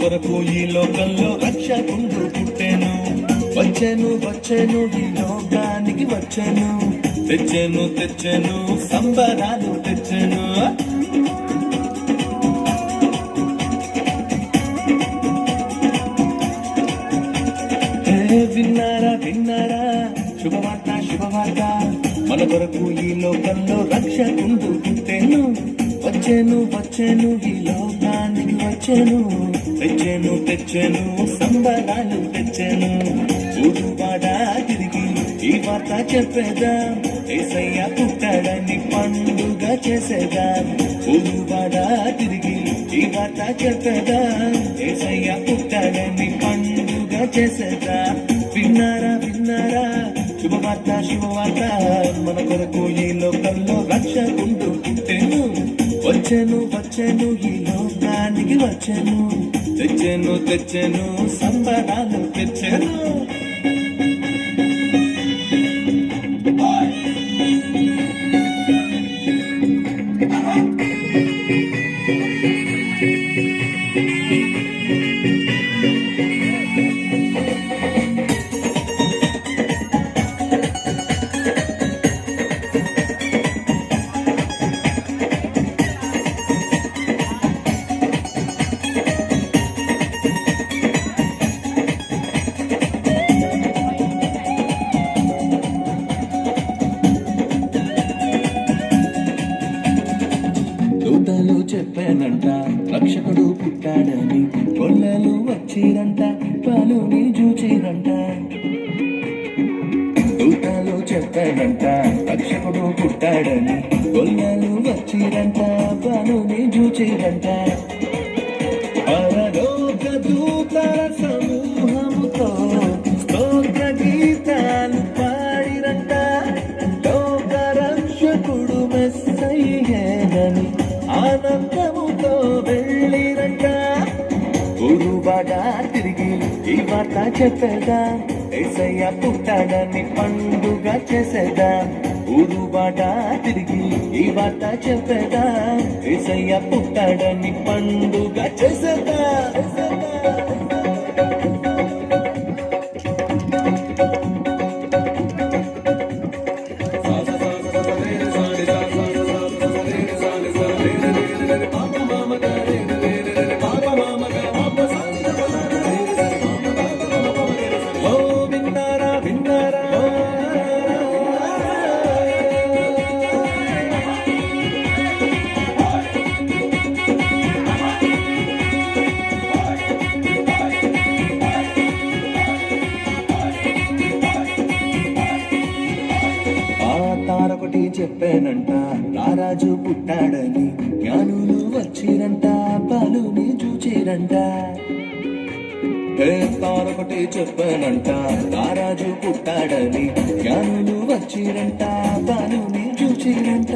కొరకు ఈ లోకంలో రక్షకుండు పుట్టెను. వచ్చెను వచ్చెను ఈ లోకానికి వచ్చెను. తెచ్చెను తెచ్చెను సంబరాలు తెచ్చెను. విన్నారా విన్నారా శుభవార్త శుభవార్త, మన కొరకు ఈ లోకంలో రక్షకుండు పుట్టెను. వచ్చెను వచ్చెను ఈ లోకానికి వచ్చెను. తెచ్చెను తెచ్చెను సంబరాలు తెచ్చెను. ఊరువాడ తిరిగి ఈ వార్త చెప్పేదాం, యేసయ్య పుట్టాడని పండుగ చేసేదాం. ఊరువాడ తిరిగి ఈ వార్త చెప్పేదాం, యేసయ్య పుట్టాడని పండుగ చేసేదాం. విన్నారా విన్నారా శుభవార్త శుభవార్త, మన కొరకు ఈ లోకంలో రక్షకుండు పుట్టెను. వచ్చెను వచ్చెను ఈ లోకానికి వచ్చెను. తెచ్చెను తెచ్చెను సంబరాలు తెచ్చెను. దూతలు చెప్పానంట రక్షకుడు పుట్టాడని, గొల్లలు వచ్చిరంట పాలుని చూచిరంట. దూతలు చెప్పానంట రక్షకుడు పుట్టాడని, గొల్లలు వచ్చిరంట పాలుని చూచిరంట. పరలోక దూతల సమూహముతో స్తోత్ర గీతాలు పాడిరంట. లోక రక్షకుడు మెస్సయ్యేనని ఆనందముతో వెళ్ళిరంట. గురువాడ తిరిగి ఈ వార్త చెప్పేదాం, యేసయ్య పుట్టాడని పండుగ చేసేదాం. గురువాడ తిరిగి ఈ వార్త చెప్పేదాం, యేసయ్య పుట్టాడని పండుగ చేసేదాం. తారొకటి చెప్పానంట రారాజు పుట్టాడని, జ్ఞానులు వచ్చిరంట పాలుని చూచిరంట. తారొకటి చెప్పానంట రారాజు పుట్టాడని, జ్ఞానులు వచ్చిరంట పాలుని చూచిరంట.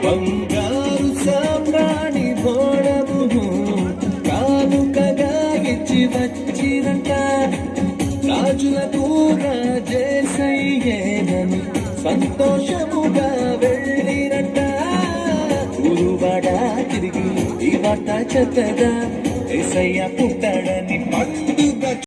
బంగారు సామ్రాణి బోడమును కానుకగా ఇచ్చి వచ్చిరంట. రాజులకు రాజేసయ్యేనని సంతోషముగా వెళ్ళిరంట. గురువాడ తిరిగి ఈ వార్త చెప్పగా, యేసయ్య పుట్టాడని